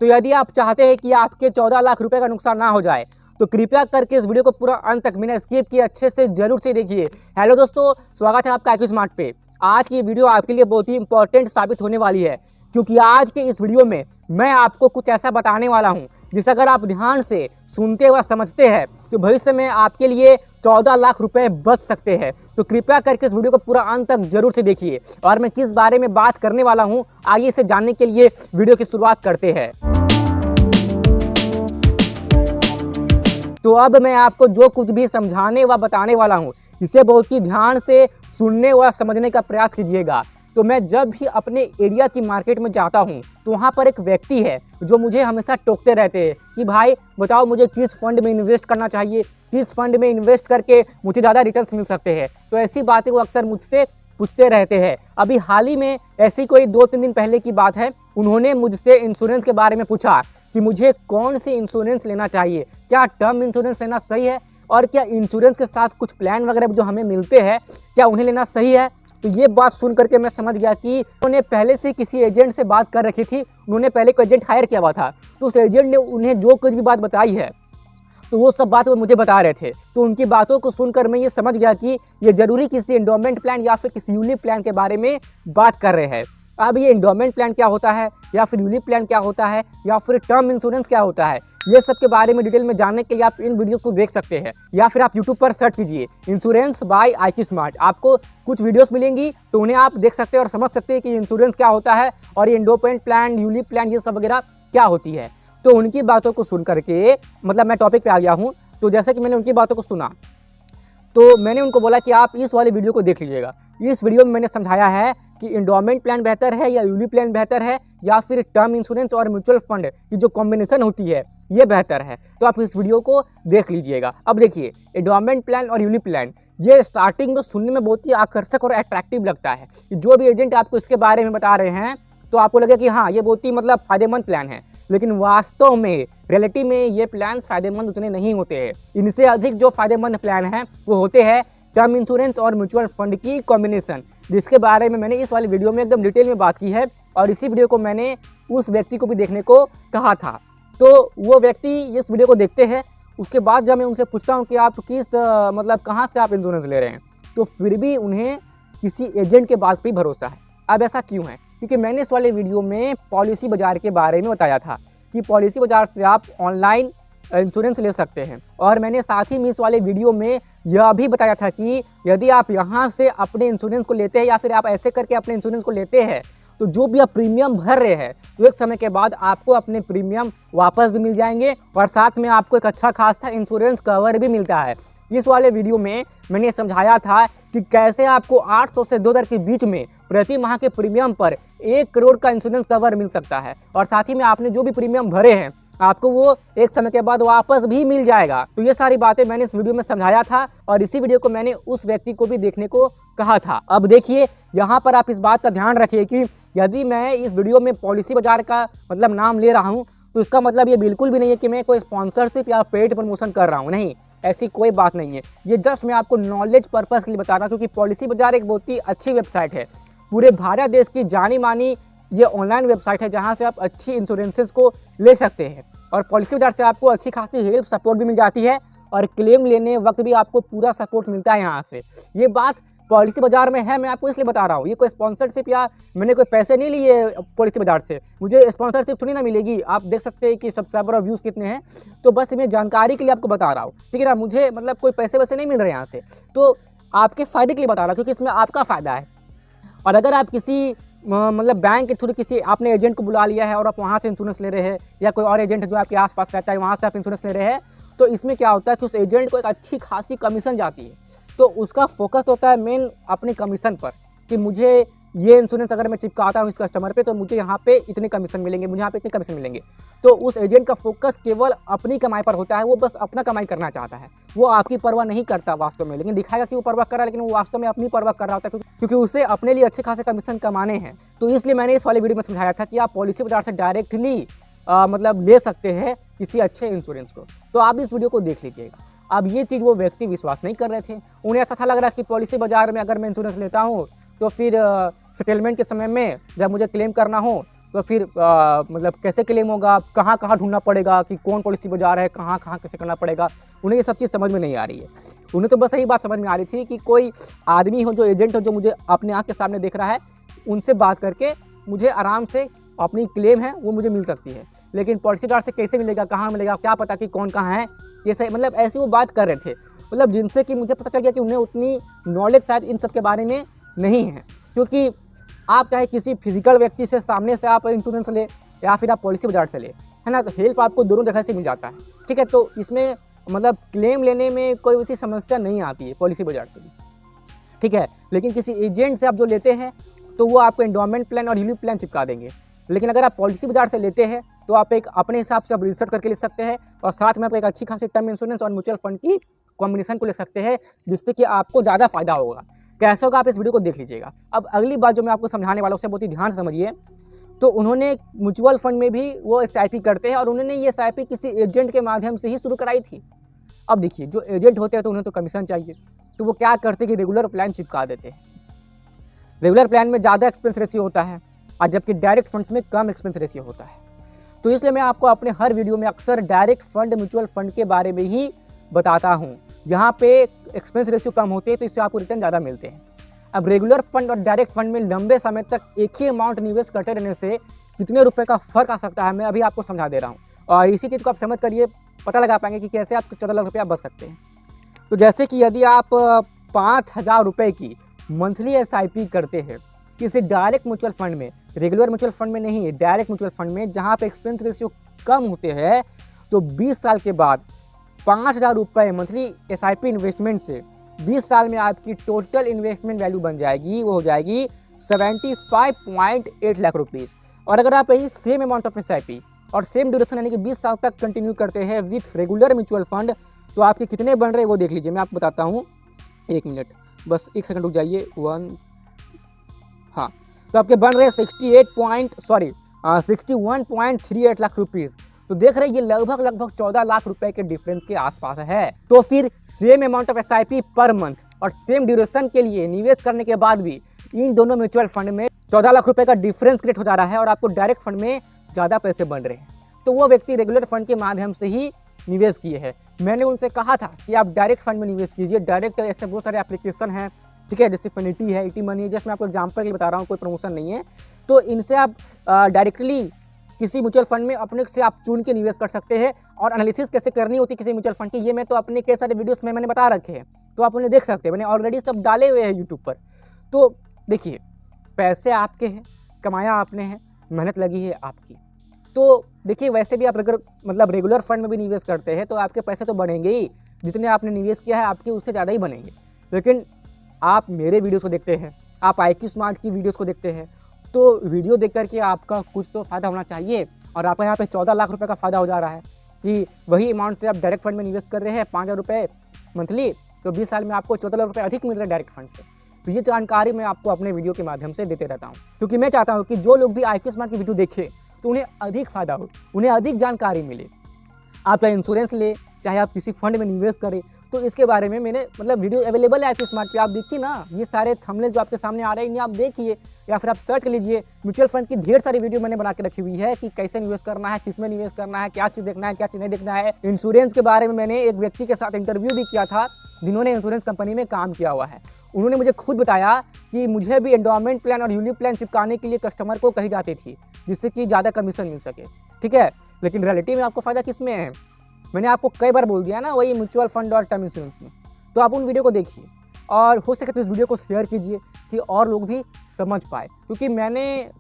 तो यदि आप चाहते हैं कि आपके 14 लाख रुपए का नुकसान ना हो जाए तो कृपया करके इस वीडियो को पूरा अंत तक बिना स्किप किए अच्छे से जरूर से देखिए। हेलो दोस्तों, स्वागत है आपका IQ स्मार्ट पे। आज की वीडियो आपके लिए बहुत ही इंपॉर्टेंट साबित होने वाली है, क्योंकि आज के इस वीडियो में मैं आपको कुछ ऐसा बताने वाला हूं जिसे अगर आप ध्यान से सुनते व समझते हैं तो भविष्य में आपके लिए 14 लाख रुपए बच सकते हैं। तो कृपया करके इस वीडियो को पूरा अंत तक जरूर से देखिए। और मैं किस बारे में बात करने वाला हूं, आइए इसे जानने के लिए वीडियो की शुरुआत करते हैं। तो अब मैं आपको जो कुछ भी समझाने व बताने वाला हूँ इसे बहुत ही ध्यान से सुनने व समझने का प्रयास कीजिएगा। तो मैं जब भी अपने एरिया की मार्केट में जाता हूँ तो वहाँ पर एक व्यक्ति है जो मुझे हमेशा टोकते रहते हैं कि भाई बताओ मुझे किस फंड में इन्वेस्ट करना चाहिए, किस फंड में इन्वेस्ट करके मुझे ज़्यादा रिटर्न्स मिल सकते हैं। तो ऐसी बातें वो अक्सर मुझसे पूछते रहते हैं। अभी हाल ही में ऐसी कोई 2-3 दिन पहले की बात है, उन्होंने मुझसे इंश्योरेंस के बारे में पूछा कि मुझे कौन सी इंश्योरेंस लेना चाहिए, क्या टर्म इंश्योरेंस लेना सही है और क्या इंश्योरेंस के साथ कुछ प्लान वगैरह जो हमें मिलते हैं क्या उन्हें लेना सही है। तो ये बात सुन करके मैं समझ गया कि उन्होंने पहले से किसी एजेंट से बात कर रखी थी, उन्होंने पहले कोई एजेंट हायर किया हुआ था। तो उस एजेंट ने उन्हें जो कुछ भी बात बताई है तो वो सब बात वो मुझे बता रहे थे। तो उनकी बातों को सुनकर मैं ये समझ गया कि ये जरूरी किसी एंडोमेंट प्लान या फिर किसी यूलिप प्लान के बारे में बात कर रहे हैं। अब ये एंडोमेंट प्लान क्या होता है या फिर यूलिप प्लान क्या होता है या फिर टर्म इंश्योरेंस क्या होता है, ये सब के बारे में डिटेल में जानने के लिए आप इन वीडियोस को देख सकते हैं या फिर आप यूट्यूब पर सर्च कीजिए इंश्योरेंस बाय IQ स्मार्ट। आपको कुछ वीडियोस मिलेंगी तो उन्हें आप देख सकते हैं और समझ सकते हैं कि इंश्योरेंस क्या होता है और ये एंडोमेंट प्लान, यूलिप प्लान, ये सब वगैरह क्या होती है। तो उनकी बातों को सुन करके मतलब मैं टॉपिक पे आ गया हूँ। तो जैसे कि मैंने उनकी बातों को सुना तो मैंने उनको बोला कि आप इस वाले वीडियो को देख लीजिएगा। इस वीडियो में मैंने समझाया है कि एंडोमेंट प्लान बेहतर है या यूलिप प्लान बेहतर है या फिर टर्म इंश्योरेंस और म्यूचुअल फंड की जो कॉम्बिनेशन होती है ये बेहतर है। तो आप इस वीडियो को देख लीजिएगा। अब देखिए, एंडोमेंट प्लान और यूलिप प्लान ये स्टार्टिंग में सुनने में बहुत ही आकर्षक और अट्रैक्टिव लगता है कि जो भी एजेंट आपको इसके बारे में बता रहे हैं तो आपको लगे कि हाँ ये बहुत ही मतलब फायदेमंद प्लान है, लेकिन वास्तव में रियलिटी में ये प्लान फायदेमंद उतने नहीं होते हैं। इनसे अधिक जो फायदेमंद प्लान हैं वो होते हैं टर्म इंश्योरेंस और म्यूचुअल फंड की कॉम्बिनेशन, जिसके बारे में मैंने इस वाली वीडियो में एकदम डिटेल में बात की है और इसी वीडियो को मैंने उस व्यक्ति को भी देखने को कहा था। तो वो व्यक्ति इस वीडियो को देखते हैं, उसके बाद जब मैं उनसे पूछता हूँ कि आप किस मतलब कहाँ से आप इंश्योरेंस ले रहे हैं, तो फिर भी उन्हें किसी एजेंट के बात पर ही भरोसा है। अब ऐसा क्यों है? क्योंकि मैंने इस वाले वीडियो में पॉलिसी बाजार के बारे में बताया था कि पॉलिसी बाजार से आप ऑनलाइन इंश्योरेंस ले सकते हैं। और मैंने साथ ही में इस वाले वीडियो में यह भी बताया था कि यदि आप यहाँ से अपने इंश्योरेंस को लेते हैं या फिर आप ऐसे करके अपने इंश्योरेंस को लेते हैं तो जो भी आप प्रीमियम भर रहे हैं तो एक समय के बाद आपको अपने प्रीमियम वापस भी मिल जाएंगे और साथ में आपको एक अच्छा खासा इंश्योरेंस कवर भी मिलता है। इस वाले वीडियो में मैंने समझाया था कि कैसे आपको 800 से 2000 के बीच में प्रति माह के प्रीमियम पर 1 करोड़ का इंश्योरेंस कवर मिल सकता है और साथ ही में आपने जो भी प्रीमियम भरे हैं आपको वो एक समय के बाद वापस भी मिल जाएगा। तो ये सारी बातें मैंने इस वीडियो में समझाया था और इसी वीडियो को मैंने उस व्यक्ति को भी देखने को कहा था। अब देखिए, यहाँ पर आप इस बात का ध्यान रखिए कि यदि मैं इस वीडियो में पॉलिसी बाजार का मतलब नाम ले रहा हूँ तो इसका मतलब ये बिल्कुल भी नहीं है कि मैं कोई स्पॉन्सरशिप या पेड प्रमोशन कर रहा हूँ, नहीं, ऐसी कोई बात नहीं है। ये जस्ट मैं आपको नॉलेज पर्पस के लिए बता रहा हूँ, क्योंकि पॉलिसी बाजार एक बहुत ही अच्छी वेबसाइट है, पूरे भारत देश की जानी मानी ये ऑनलाइन वेबसाइट है जहाँ से आप अच्छी इंश्योरेंसेस को ले सकते हैं और पॉलिसी बाजार से आपको अच्छी खासी हेल्प सपोर्ट भी मिल जाती है और क्लेम लेने वक्त भी आपको पूरा सपोर्ट मिलता है यहाँ से। ये बात पॉलिसी बाजार में है, मैं आपको इसलिए बता रहा हूँ। ये कोई स्पॉन्सरशिप या मैंने कोई पैसे नहीं लिए पॉलिसी बाजार से, मुझे स्पॉन्सरशिप थोड़ी ना मिलेगी। आप देख सकते हैं कि सब्सक्राइबर और व्यूज़ कितने हैं, तो बस मैं जानकारी के लिए आपको बता रहा हूँ, ठीक है ना। मुझे मतलब कोई पैसे वैसे नहीं मिल रहे यहाँ से, तो आपके फ़ायदे के लिए बता रहा हूँ क्योंकि इसमें आपका फ़ायदा है। और अगर आप किसी मतलब बैंक के थ्रू किसी आपने एजेंट को बुला लिया है और आप वहाँ से इंश्योरेंस ले रहे हैं या कोई और एजेंट जो आपके आसपास रहता है वहाँ से आप इंश्योरेंस ले रहे हैं, तो इसमें क्या होता है कि उस एजेंट को एक अच्छी खासी कमीशन जाती है। तो उसका फोकस होता है मेन अपनी कमीशन पर कि मुझे ये इंश्योरेंस अगर मैं चिपकाता हूँ इस कस्टमर पे तो मुझे यहाँ पे इतने कमीशन मिलेंगे, मुझे यहाँ पे इतने कमीशन मिलेंगे। तो उस एजेंट का फोकस केवल अपनी कमाई पर होता है, वो बस अपना कमाई करना चाहता है, वो आपकी परवाह नहीं करता वास्तव में, लेकिन दिखाएगा कि वो परवाह कर रहा है, लेकिन वो वास्तव में अपनी परवाह कर रहा होता है क्योंकि उसे अपने लिए अच्छे खासे कमीशन कमाने हैं। तो इसलिए मैंने इस वाले वीडियो में समझाया था कि आप पॉलिसी बाजार से डायरेक्टली मतलब ले सकते हैं किसी अच्छे इंश्योरेंस को। तो आप इस वीडियो को देख लीजिएगा। अब ये चीज़ वो व्यक्ति विश्वास नहीं कर रहे थे, उन्हें ऐसा था लग रहा है कि पॉलिसी बाजार में अगर मैं इंश्योरेंस लेता हूँ तो फिर सेटलमेंट के समय में जब मुझे क्लेम करना हो तो फिर मतलब कैसे क्लेम होगा, कहाँ कहाँ ढूंढना पड़ेगा कि कौन पॉलिसी बाजार है, कहाँ कहाँ कैसे करना पड़ेगा, उन्हें ये सब चीज़ समझ में नहीं आ रही है। उन्हें तो बस यही बात समझ में आ रही थी कि कोई आदमी हो, जो एजेंट हो, जो मुझे अपने आँख के सामने देख रहा है, उनसे बात करके मुझे आराम से अपनी क्लेम है वो मुझे मिल सकती है। लेकिन पॉलिसी बाजार से कैसे मिलेगा, कहाँ मिलेगा, क्या पता कि कौन कहाँ है, ये सही मतलब ऐसी वो बात कर रहे थे, मतलब जिनसे कि मुझे पता चल गया कि उन्हें उतनी नॉलेज शायद इन सब के बारे में नहीं है। क्योंकि आप चाहे किसी फिजिकल व्यक्ति से सामने से आप इंश्योरेंस ले या फिर आप पॉलिसी बाजार से ले, है ना, तो हेल्प आपको दोनों जगह से मिल जाता है। ठीक है, तो इसमें मतलब क्लेम लेने में कोई वैसी समस्या नहीं आती है पॉलिसी बाजार से भी। ठीक है, लेकिन किसी एजेंट से आप जो लेते हैं तो वो आपको एंडोमेंट प्लान और यूलिप प्लान चिपका देंगे। लेकिन अगर आप पॉलिसी बाजार से लेते हैं तो आप एक अपने हिसाब से आप रिसर्च करके ले सकते हैं और साथ में आप एक अच्छी खासी टर्म इंश्योरेंस और म्यूचुअल फंड की कॉम्बिनेशन को ले सकते हैं, जिससे कि आपको ज़्यादा फायदा होगा। कैसे होगा आप इस वीडियो को देख लीजिएगा। अब अगली बात जो मैं आपको समझाने वाला हूँ उसे बहुत ही ध्यान से समझिए। तो उन्होंने म्यूचुअल फंड में भी वो SIP करते हैं और उन्होंने ये SIP किसी एजेंट के माध्यम से ही शुरू कराई थी। अब देखिए, जो एजेंट होते हैं तो उन्हें तो कमीशन चाहिए, तो वो क्या करते हैं कि रेगुलर प्लान चिपका देते हैं। रेगुलर प्लान में ज़्यादा एक्सपेंस रेशियो होता है और जबकि डायरेक्ट फंड्स में कम एक्सपेंस रेशियो होता है। तो इसलिए मैं आपको अपने हर वीडियो में अक्सर डायरेक्ट फंड, म्यूचुअल फंड के बारे में ही बताता हूँ, जहाँ पे एक्सपेंस रेशियो कम होते हैं तो इससे आपको रिटर्न ज़्यादा मिलते हैं। अब रेगुलर फंड और डायरेक्ट फंड में लंबे समय तक एक ही अमाउंट निवेश करते रहने से कितने रुपए का फर्क आ सकता है, मैं अभी आपको समझा दे रहा हूँ। और इसी चीज़ को आप समझ कर ये पता लगा पाएंगे कि कैसे आप 14 लाख रुपया बच सकते हैं। तो जैसे कि यदि आप 5,000 रुपये की मंथली SIP करते हैं किसी डायरेक्ट म्यूचुअल फंड में, रेगुलर म्यूचुअल फंड में नहीं है, डायरेक्ट म्यूचुअल फंड में, जहाँ पे एक्सपेंस रेशियो कम होते हैं, तो 20 साल के बाद 5,000 रुपये मंथली SIP इन्वेस्टमेंट से 20 साल में आपकी टोटल इन्वेस्टमेंट वैल्यू बन जाएगी, वो हो जाएगी 75.8 लाख रुपीज़। और अगर आप यही सेम अमाउंट ऑफ SIP और सेम ड्यूरेशन यानी कि 20 साल तक कंटिन्यू करते हैं विथ रेगुलर म्यूचुअल फंड, तो आपके कितने बन रहे हैं वो देख लीजिए। मैं आपको बताता हूँ, 1 मिनट, बस 1 सेकंड रुक जाइए। हाँ, तो आपके बन रहे हैं 61.38 लाख रुपीज़। तो देख रहे हैं ये लगभग 14 लाख रुपए के डिफरेंस के आसपास है। तो फिर same amount of SIP per month और सेम ड्यूरेशन के लिए निवेश करने के बाद भी इन दोनों म्यूचुअल फंड में 14 लाख रुपए का डिफरेंस क्रिएट हो जा रहा है और आपको डायरेक्ट फंड में ज़्यादा पैसे बन रहे हैं। तो वो व्यक्ति रेगुलर फंड के माध्यम से ही निवेश किए हैं। मैंने उनसे कहा था कि आप डायरेक्ट फंड में निवेश कीजिए। डायरेक्ट ऐसे बहुत सारे एप्लीकेशन हैं, ठीक है, जैसे फिनिटी है, इटी मनी है, जस्ट मैं आपको एग्जाम्पल के लिए बता रहा हूँ, कोई प्रमोशन नहीं है। तो इनसे आप डायरेक्टली किसी म्यूचुअल फंड में अपने से आप चुन के निवेश कर सकते हैं। और एनालिसिस कैसे करनी होती है किसी म्यूचुअल फंड की, ये मैं तो अपने कई सारे वीडियोस में मैंने बता रखे हैं, तो आप उन्हें देख सकते हैं, मैंने ऑलरेडी सब डाले हुए हैं यूट्यूब पर। तो देखिए, पैसे आपके हैं, कमाया आपने है, मेहनत लगी है आपकी। तो देखिए, वैसे भी आप अगर मतलब रेगुलर फंड में भी निवेश करते हैं तो आपके पैसे तो बढ़ेंगे ही, जितने आपने निवेश किया है आपके उससे ज़्यादा ही बनेंगे। लेकिन आप मेरे वीडियोस को देखते हैं, आप IQ स्मार्ट की वीडियोस को देखते हैं, तो वीडियो देख करके आपका कुछ तो फ़ायदा होना चाहिए। और आपका यहाँ पे 14 लाख रुपए का फ़ायदा हो जा रहा है कि वही अमाउंट से आप डायरेक्ट फंड में निवेश कर रहे हैं 5,000 रुपये मंथली, तो 20 साल में आपको 14 लाख रुपये अधिक मिल रहे हैं डायरेक्ट फंड से। तो ये जानकारी मैं आपको अपने वीडियो के माध्यम से देते रहता हूँ, क्योंकि मैं चाहता हूँ कि जो लोग भी IQ स्मार्ट की वीडियो देखें तो उन्हें अधिक फ़ायदा हो, उन्हें अधिक जानकारी मिले। आप चाहे इंश्योरेंस ले, चाहे आप किसी फंड में निवेश करें, तो इसके बारे में मैंने मतलब वीडियो अवेलेबल है IQ स्मार्ट पे, आप देखिए ना, ये सारे थंबनेल जो आपके सामने आ रहे हैं इन्हें आप देखिए, या फिर आप सर्च कर लीजिए। म्यूचुअल फंड की ढेर सारी वीडियो मैंने बना के रखी हुई है कि कैसे निवेश करना है, किस में निवेश करना है, क्या चीज़ देखना है, क्या चीज़ नहीं देखना है। इंश्योरेंस के बारे में मैंने एक व्यक्ति के साथ इंटरव्यू भी किया था जिन्होंने इंश्योरेंस कंपनी में काम किया हुआ है। उन्होंने मुझे खुद बताया कि मुझे भी एंडोमेंट प्लान और यूलिप प्लान चिपकाने के लिए कस्टमर को कही जाती थी, जिससे कि ज़्यादा कमीशन मिल सके। ठीक है, लेकिन रियलिटी में आपको फ़ायदा किस में है, मैंने आपको कई बार बोल दिया ना, वही म्यूचुअल फंड और टर्म इंश्योरेंस में। तो आप उन वीडियो को देखिए और हो सके तो इस वीडियो को शेयर कीजिए कि और लोग भी समझ पाए, क्योंकि मैंने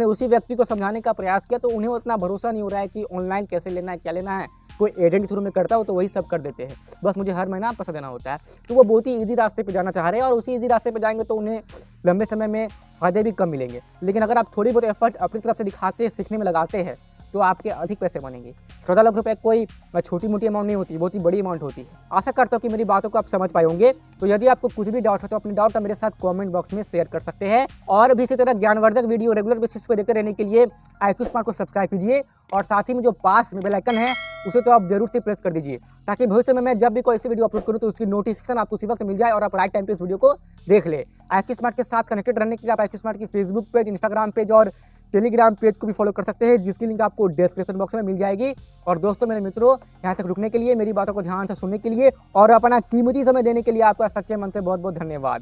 उसी व्यक्ति को समझाने का प्रयास किया तो उन्हें उतना भरोसा नहीं हो रहा है कि ऑनलाइन कैसे लेना है, क्या लेना है। कोई एजेंट के थ्रू में करता हो तो वही सब कर देते हैं, बस मुझे हर महीना पैसा देना होता है। तो वो बहुत ही ईजी रास्ते पे जाना चाह रहे हैं और उसी ईजी रास्ते पे जाएंगे तो उन्हें लंबे समय में फ़ायदे भी कम मिलेंगे। लेकिन अगर आप थोड़ी बहुत एफर्ट अपनी तरफ से दिखाते, सीखने में लगाते हैं, तो आपके अधिक पैसे बनेंगे। 14 लाख रुपए कोई छोटी मोटी अमाउंट नहीं होती, बहुत ही बड़ी अमाउंट होती है। आशा करता हूँ कि मेरी बातों को आप समझ पाए होंगे। तो यदि आपको कुछ भी डाउट हो तो अपने डाउट मेरे साथ कमेंट बॉक्स में शेयर कर सकते हैं। और भी इसी तरह ज्ञानवर्धक वीडियो रेगुलर बेसिस पर देखते रहने के लिए IQ स्मार्ट को सब्सक्राइब कीजिए और साथ ही में जो पास में बेल आइकन है उसे तो आप जरूर से प्रेस कर दीजिए, ताकि भविष्य में मैं जब भी कोई ऐसी वीडियो अपलोड करूँ तो उसकी नोटिफिकेशन आपको उसी वक्त मिल जाए और आप राइट टाइम पे इस वीडियो को देख ले। IQ स्मार्ट के साथ कनेक्टेड रहने के लिए आप IQ स्मार्ट की फेसबुक पेज, इंस्टाग्राम पेज और टेलीग्राम पेज को भी फॉलो कर सकते हैं, जिसकी लिंक आपको डिस्क्रिप्शन बॉक्स में मिल जाएगी। और दोस्तों मेरे मित्रों, यहाँ तक रुकने के लिए, मेरी बातों को ध्यान से सुनने के लिए और अपना कीमती समय देने के लिए आपका सच्चे मन से बहुत बहुत धन्यवाद।